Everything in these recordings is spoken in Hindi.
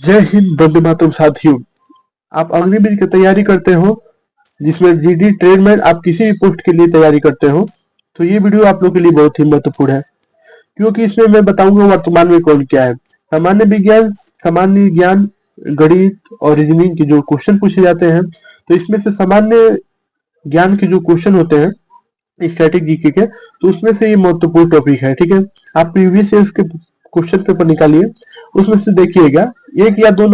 जय हिंद, वंदे मातरम। साथियों, आप अग्निवीर की तैयारी करते हो, जिसमें जीडी ट्रेडमैन आप किसी भी पोस्ट के लिए तैयारी करते हो, तो ये वीडियो आप लोग के लिए बहुत ही महत्वपूर्ण है, क्योंकि इसमें मैं बताऊंगा वर्तमान में कौन क्या है। सामान्य विज्ञान, सामान्य ज्ञान, गणित और रीजनिंग के जो क्वेश्चन पूछे जाते हैं, तो इसमें से सामान्य ज्ञान के जो क्वेश्चन होते हैं स्टैटिक जीके के, तो उसमें से ये महत्वपूर्ण टॉपिक है। ठीक है, आप प्रीवियस ईयर के क्वेश्चन पेपर निकालिए, उसमें से देखिएगा एक या दो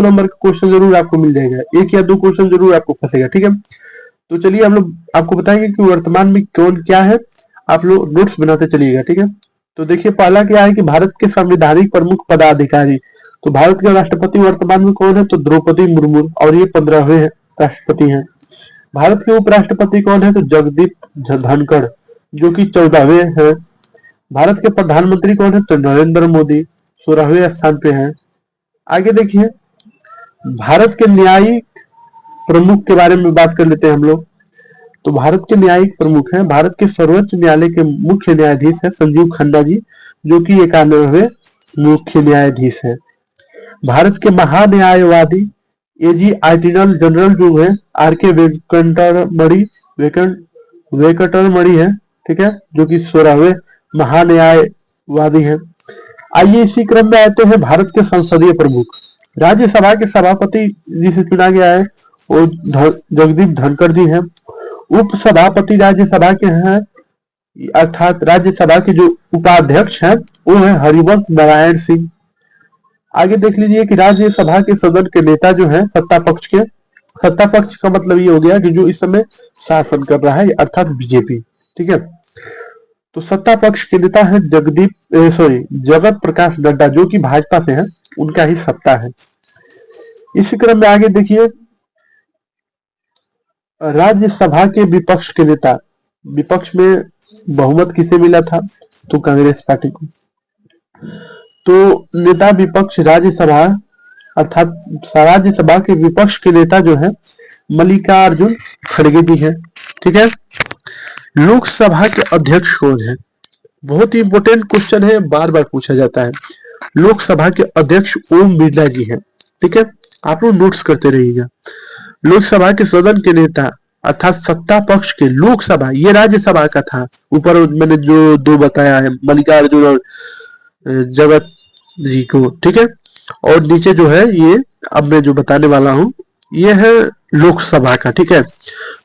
नंबर का क्वेश्चन जरूर आपको मिल जाएगा, एक या दो क्वेश्चन जरूर आपको फंसेगा। ठीक है, तो चलिए हम लोग आपको बताएंगे कि वर्तमान में कौन क्या है, आप लोग नोट्स बनाते चलिएगा। ठीक है, तो देखिए पहला क्या है कि भारत के संवैधानिक प्रमुख पदाधिकारी। तो भारत के राष्ट्रपति वर्तमान में कौन है, तो द्रौपदी मुर्मू, और ये 15वें राष्ट्रपति हैं। भारत के उपराष्ट्रपति कौन है, तो जगदीप धनखड़, जो कि 14वें हैं। भारत के प्रधानमंत्री कौन है, तो नरेंद्र मोदी 16वें स्थान पे हैं। आगे देखिए, भारत के न्यायिक प्रमुख के बारे में बात कर लेते हैं हम लोग। तो भारत के न्यायिक प्रमुख हैं, भारत के सर्वोच्च न्यायालय के मुख्य न्यायाधीश है संजीव खन्ना जी, जो कि 91वें मुख्य न्यायाधीश है। भारत के महान्यायवादी एजी अटॉर्नी जनरल जो है आर के वेंकटरमणि है। ठीक है, जो कि 16वें महान्यायवादी हैं। आइए इसी क्रम में आते हैं भारत के संसदीय प्रमुख। राज्यसभा के सभापति जिसे चुना गया है वो जगदीप धनखड़ जी हैं। उप सभापति राज्यसभा के हैं, अर्थात राज्यसभा के जो उपाध्यक्ष हैं वो है हरिवंश नारायण सिंह। आगे देख लीजिए कि राज्यसभा के सदन के नेता जो है सत्ता पक्ष का मतलब ये हो गया कि जो इस समय शासन कर रहा है, अर्थात बीजेपी। ठीक है, तो सत्ता पक्ष के नेता है जगत प्रकाश नड्डा, जो कि भाजपा से है, उनका ही सत्ता है। इसी क्रम में आगे देखिए, राज्यसभा के विपक्ष के नेता, विपक्ष में बहुमत किसे मिला था, तो कांग्रेस पार्टी को। तो नेता विपक्ष राज्यसभा, अर्थात राज्यसभा के विपक्ष के नेता जो है मल्लिकार्जुन खड़गे जी है। ठीक है, लोकसभा के अध्यक्ष कौन है, बहुत ही इंपोर्टेंट क्वेश्चन है, बार बार पूछा जाता है। लोकसभा के अध्यक्ष ओम बिरला जी हैं। ठीक है, आप लोग नोट्स करते रहिएगा। लोकसभा के सदन के नेता, अर्थात सत्ता पक्ष के, लोकसभा ये राज्यसभा का था, ऊपर मैंने जो दो बताया है मल्लिकार्जुन और जगत जी को। ठीक है, और नीचे जो है ये अब मैं जो बताने वाला हूं ये है लोकसभा का। ठीक है,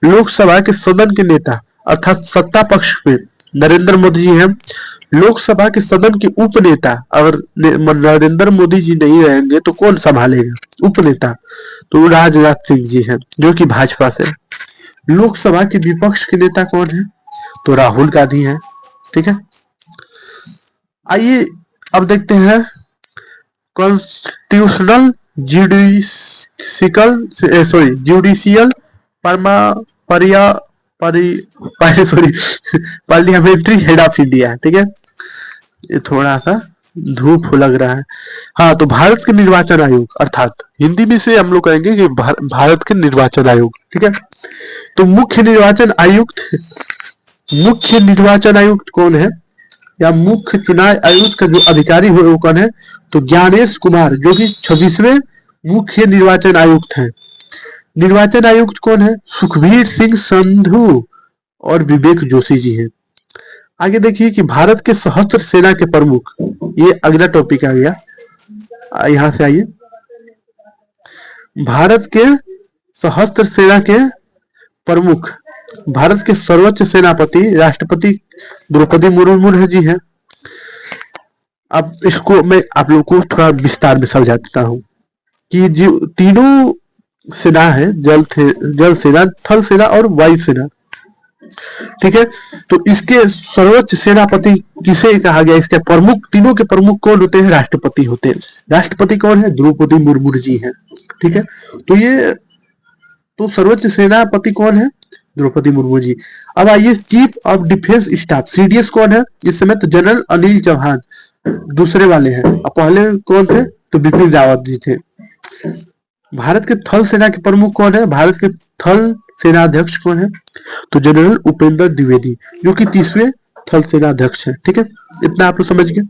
लोकसभा के सदन के नेता, अर्थात सत्ता पक्ष में नरेंद्र मोदी जी हैं। लोकसभा के सदन के उपनेता, अगर नरेंद्र मोदी जी नहीं रहेंगे तो कौन संभालेगा उपनेता, तो राजनाथ सिंह जी हैं, जो कि भाजपा से। लोकसभा के विपक्ष के नेता कौन है, तो राहुल गांधी हैं। ठीक है, आइए अब देखते हैं constitutional judicial parliamentary head of India. ठीक है, ये थोड़ा सा धूप लग रहा है। हाँ, तो भारत के निर्वाचन आयोग, अर्थात हिंदी में से हम लोग कहेंगे कि भारत के निर्वाचन आयोग। ठीक है, तो मुख्य निर्वाचन आयुक्त कौन है, या मुख्य चुनाव आयुक्त का जो अधिकारी हुए वो कौन है, तो ज्ञानेश कुमार, जो कि 26वें मुख्य निर्वाचन आयुक्त हैं। निर्वाचन आयुक्त कौन है, सुखबीर सिंह संधू और विवेक जोशी जी हैं। आगे देखिए कि भारत के सशस्त्र सेना के प्रमुख, ये अगला टॉपिक आ गया, यहां से आइए। भारत के सशस्त्र सेना के प्रमुख, भारत के सर्वोच्च सेनापति राष्ट्रपति द्रौपदी मुर्मू जी हैं। अब इसको मैं आप लोगों को थोड़ा विस्तार में समझा देता हूं कि जो तीनों सेना है, जल सेना, थल सेना और वायु सेना। ठीक है, तो इसके सर्वोच्च सेनापति किसे कहा गया, इसके प्रमुख, तीनों के प्रमुख कौन होते हैं, राष्ट्रपति होते हैं। राष्ट्रपति कौन है, द्रौपदी मुर्मू जी हैं। ठीक है, तो सर्वोच्च सेनापति कौन है, द्रौपदी मुर्मू जी। अब आइए chief of defence staff, CDS कौन है इस समय, तो जनरल अनिल चौहान दूसरे वाले हैं, और पहले कौन थे, तो बिपिन रावत जी थे। भारत के थल सेना के प्रमुख कौन है, भारत के थल सेनाध्यक्ष कौन है, तो जनरल उपेंद्र द्विवेदी, जो कि 30वें थल सेनाध्यक्ष है। ठीक है, इतना आप लोग समझ गए।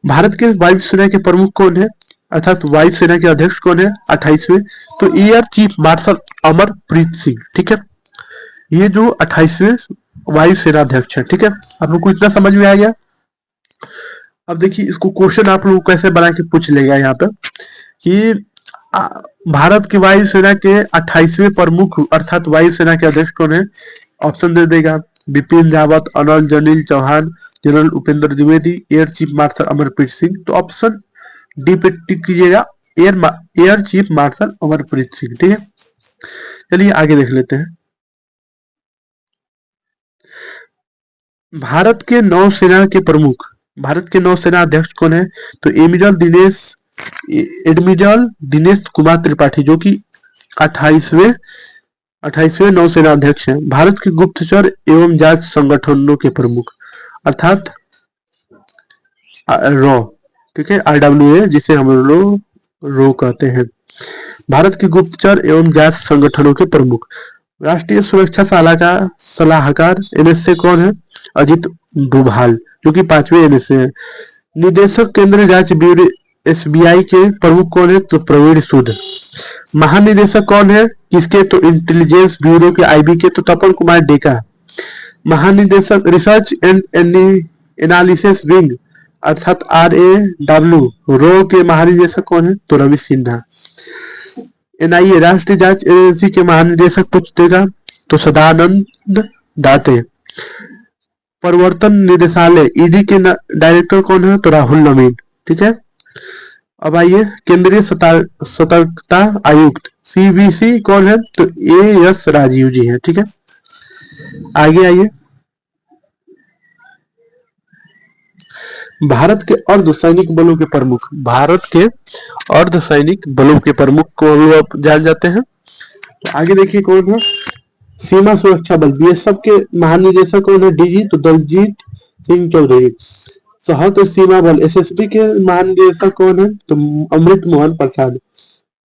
भारत के वायु सेना के प्रमुख कौन है, अर्थात वायुसेना के अध्यक्ष कौन है 28वें? तो air chief marshal Amarpreet Singh. ठीक है, ये जो 28वें वायुसेना अध्यक्ष है। ठीक है, आप लोग को इतना समझ में आ गया। अब देखिए इसको क्वेश्चन आप लोग कैसे बना के पूछ लेगा यहाँ पे कि आ, भारत की वायुसेना के 28वें प्रमुख अर्थात वायुसेना के अध्यक्ष कौन है? ऑप्शन दे देगा, बिपिन रावत, अनिल जनील Chauhan, general Upendra Dwivedi, air chief marshal Amarpreet Singh. तो ऑप्शन डी पे टिक कीजिएगा, air chief marshal Amarpreet Singh. ठीक है, चलिए आगे देख लेते हैं। भारत के नौसेना के प्रमुख, भारत के नौसेना अध्यक्ष कौन है? तो एडमिरल दिनेश कुमार त्रिपाठी, जो कि 28वें नौसेना अध्यक्ष हैं। भारत के गुप्तचर एवं जांच संगठनों के प्रमुख अर्थात रॉ, ठीक है, RWA जिसे हम लोग रो कहते हैं। भारत के गुप्तचर एवं जांच संगठनों के प्रमुख, राष्ट्रीय सुरक्षा सलाहकार NSA कौन है? अजित डोभाल, जो कि 5वें NSA है। निदेशक केंद्रीय जांच ब्यूरो SBI के प्रमुख कौन है? तो प्रवीण सूद। महानिदेशक कौन है किसके? तो इंटेलिजेंस ब्यूरो के IB के तो तपन कुमार डेका। महानिदेशक रिसर्च एंड एनालिसिस विंग अर्थात RAW रो के महानिदेशक कौन है? तो रवि सिन्हा। NIA राष्ट्रीय जांच एजेंसी के महानिदेशक पूछ देगा तो सदानंद दाते। प्रवर्तन निदेशालय ED के डायरेक्टर कौन है? तो राहुल नवीन। ठीक है, अब आइए केंद्रीय सतर्कता आयुक्त CVC कौन है? तो AS राजीव जी है। ठीक है, आगे आइए। भारत के अर्धसैनिक बलों के प्रमुख, भारत के अर्धसैनिक बलों के प्रमुख को भी आप जान जाते हैं। तो आगे देखिए कौन है? सीमा सुरक्षा बल BSF के महानिदेशक कौन है? DG तो दलजीत सिंह चौधरी। सशस्त्र सीमा बल SSB के महानिदेशक कौन है? तो अमृत मोहन प्रसाद।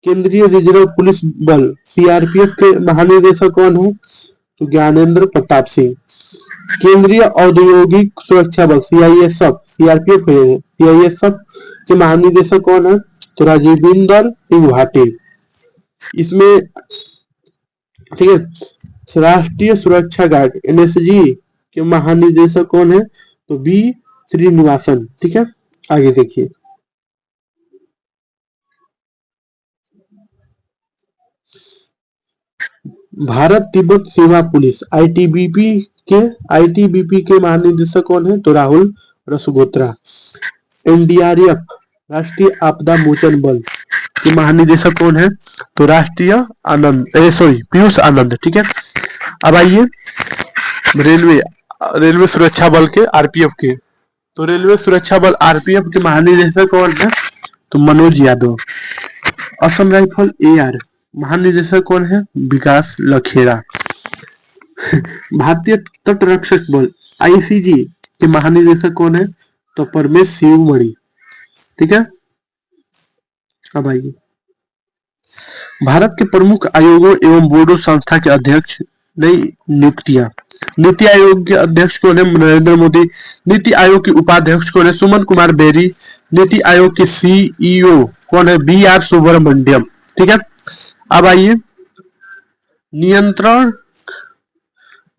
केंद्रीय रिजर्व पुलिस बल CRPF के महानिदेशक कौन है? तो ज्ञानेंद्र प्रताप सिंह। केंद्रीय औद्योगिक सुरक्षा बल CRPF है, CISF के महानिदेशक कौन है? तो राजीविंदर सिंह भाटी। इसमें ठीक है, राष्ट्रीय सुरक्षा गार्ड NSG के महानिदेशक कौन है? तो B श्रीनिवासन। ठीक है, आगे देखिए। भारत तिब्बत सीमा पुलिस ITBP के महानिदेशक कौन है? तो राहुल रसगोत्रा। NDRF राष्ट्रीय आपदा मोचन बल के महानिदेशक कौन है? तो पीयूष आनंद। ठीक है, अब आइए रेलवे सुरक्षा बल के RPF के, तो रेलवे सुरक्षा बल RPF के महानिदेशक कौन है? तो मनोज यादव। असम राइफल AR महानिदेशक कौन है? विकास लखेड़ा। भारतीय तटरक्षक बल ICG के महानिदेशक कौन है? तो परमेश शिवमणि। ठीक है, अब आइए। भारत के प्रमुख आयोगों एवं बोर्डों संस्था के अध्यक्ष नई नियुक्तियां। नीति आयोग के अध्यक्ष कौन है? नरेंद्र मोदी। नीति आयोग के उपाध्यक्ष कौन है? सुमन कुमार बेरी। नीति आयोग के CEO कौन है? BR सुब्रमण्यम। ठीक है, अब आइए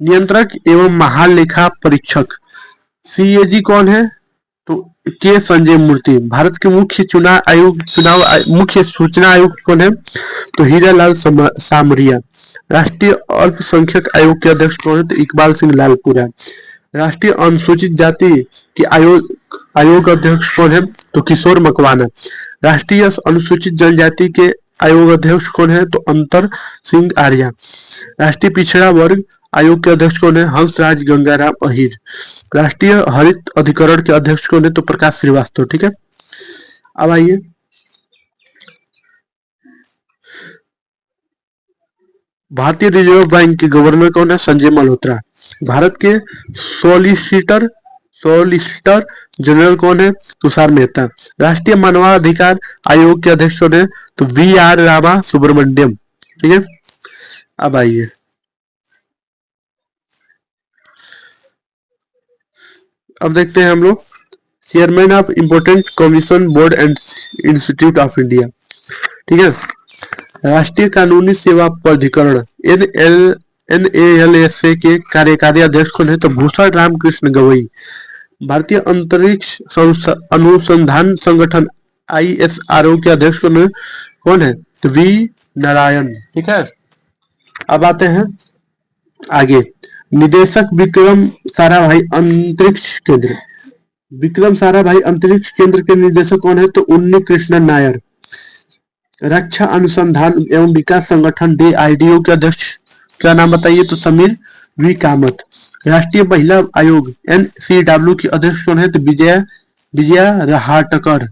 नियंत्रक एवं महालेखा परीक्षक CAG कौन है? तो के संजय मूर्ति। भारत के मुख्य मुख्य सूचना आयुक्त कौन है? तो हीरालाल सामरिया। राष्ट्रीय अल्पसंख्यक आयोग के अध्यक्ष कौन है? तो इकबाल सिंह लालपुरा। राष्ट्रीय अनुसूचित जाति के आयोग अध्यक्ष कौन है? तो किशोर मकवाना। राष्ट्रीय अनुसूचित जनजाति के आयोग अध्यक्ष कौन है? तो अंतर सिंह आर्या। राष्ट्रीय पिछड़ा वर्ग आयोग के अध्यक्ष कौन है? हंसराज गंगाराम अहिर। राष्ट्रीय हरित अधिकरण के अध्यक्ष कौन है? तो प्रकाश श्रीवास्तव। ठीक है, अब आइए भारतीय रिजर्व बैंक के गवर्नर कौन है? संजय मल्होत्रा। भारत के सॉलिसिटर जनरल कौन है? तुषार मेहता। राष्ट्रीय मानवाधिकार आयोग के अध्यक्ष कौन है? तो VR रामा सुब्रमण्यम। ठीक है, अब आइए अब देखते हैं हम लोग chairman of important commission board and institute of India. ठीक है। राष्ट्रीय कानूनी सेवा प्राधिकरण NALSA के कार्यकारी अध्यक्ष कौन है? तो भूषण रामकृष्ण गवई। भारतीय अंतरिक्ष अनुसंधान संगठन ISRO के अध्यक्ष कौन है? तो V नारायण। ठीक है। अब आते हैं आगे। निदेशक विक्रम साराभाई अंतरिक्ष केंद्र। विक्रम साराभाई अंतरिक्ष केंद्र के निदेशक कौन है? तो उन्नी कृष्णन नायर। रक्षा अनुसंधान एवं विकास संगठन DRDO के अध्यक्ष क्या नाम बताइए? तो समीर V कामत। राष्ट्रीय महिला आयोग NCW की अध्यक्ष कौन है? तो विजया रहाटकर।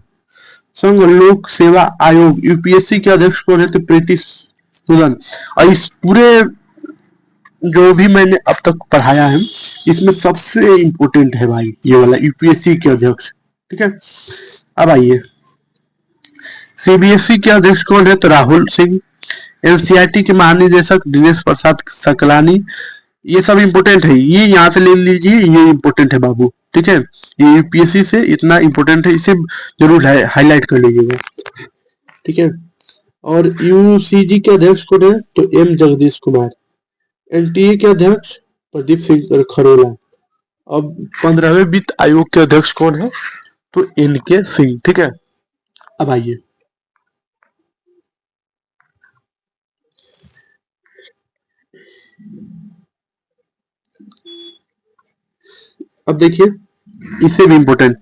संघ लोक सेवा आयोग UPSC के अध्यक्ष कौन है? तो प्रीति सूदन। और इस पूरे जो भी मैंने अब तक पढ़ाया है इसमें सबसे इंपॉर्टेंट है भाई ये वाला UPSC के अध्यक्ष। ठीक है। अब आइए CBSE के अध्यक्ष कौन है? तो राहुल सिंह। NCERT के महानिदेशक दिनेश प्रसाद सकलानी। ये सब इंपोर्टेंट है, ये यहाँ से ले लीजिए, ये इंपोर्टेंट है बाबू। ठीक है। ये UPSC से इतना इंपोर्टेंट है, इसे जरूर हाईलाइट कर लीजिएगा। ठीक है। और UCG के अध्यक्ष कौन है? तो M जगदीश कुमार। NTA के अध्यक्ष प्रदीप सिंह खरोला। अब 15वें वित्त आयोग के अध्यक्ष कौन है? तो NK सिंह। ठीक है। अब आइए अब देखिए इससे भी इंपोर्टेंट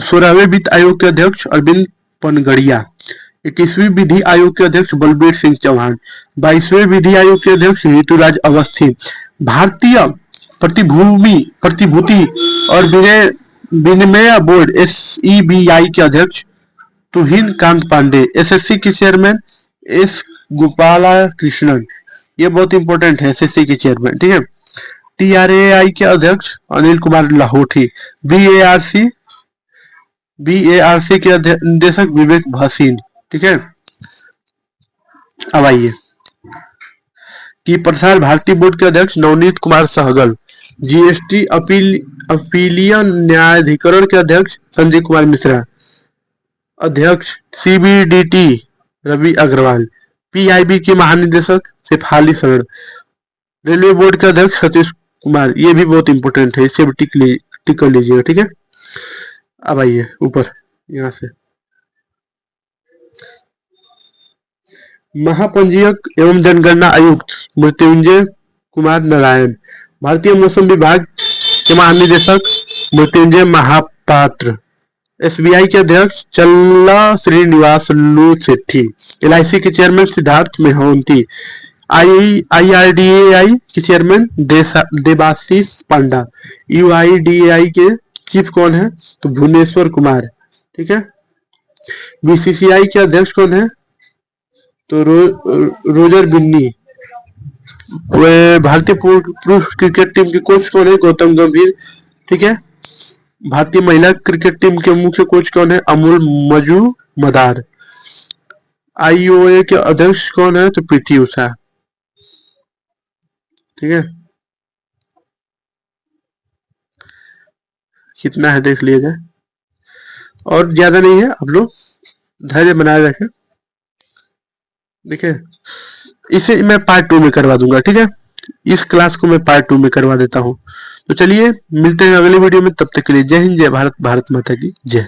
16वें वित्त आयोग के अध्यक्ष अरविंद पनगड़िया। 21वीं विधि आयोग के अध्यक्ष बलबीर सिंह चौहान। 22वें विधि आयोग के अध्यक्ष ऋतुराज अवस्थी। भारतीय प्रतिभूति और विनिमय बोर्ड SEBI के अध्यक्ष तुहिन कांत पांडे। SSC के चेयरमैन S गोपाला कृष्णन। ये बहुत इंपॉर्टेंट है SSC के चेयरमैन। ठीक है। TRAI के अध्यक्ष अनिल कुमार लाहौटी। BARC के निदेशक विवेक भसीन। ठीक है। अब आइए कि प्रसार भारती बोर्ड के अध्यक्ष नवनीत कुमार सहगल। GST अपीलीय न्यायाधिकरण के अध्यक्ष संजय कुमार मिश्रा। अध्यक्ष CBDT रवि अग्रवाल। PIB के महानिदेशक शेफाली शरण। रेलवे बोर्ड के अध्यक्ष सतीश कुमार। ये भी बहुत इंपॉर्टेंट है, इसे भी टिक कर लीजिएगा। ठीक है। अब आइए ऊपर यहां से महापंजीयक एवं जनगणना आयुक्त मृत्युंजय कुमार नारायण। भारतीय मौसम विभाग के महानिदेशक मृत्युंजय महापात्र। SBI के अध्यक्ष चल्ला श्रीनिवास लू सेठी। LIC के चेयरमैन सिद्धार्थ मेहंती। IRDAI के चेयरमैन देबाशीष पांडा। UIDAI के चीफ कौन है? तो भुवनेश्वर कुमार। ठीक है। BCCI के अध्यक्ष कौन है? तो रोजर बिन्नी। भारतीय पुरुष क्रिकेट टीम के कोच कौन है? गौतम गंभीर। ठीक है। भारतीय महिला क्रिकेट टीम के मुख्य कोच कौन है? अमूल मजूमदार। IOA के अध्यक्ष कौन है? तो PT उषा। ठीक है। कितना है देख लीजिएगा, और ज्यादा नहीं है, आप लोग धैर्य बनाए रखें। देखिए इसे मैं पार्ट 2 में करवा दूंगा। ठीक है। इस क्लास को मैं पार्ट 2 में करवा देता हूं। तो चलिए मिलते हैं अगले वीडियो में, तब तक के लिए जय हिंद, जय भारत, भारत माता की जय।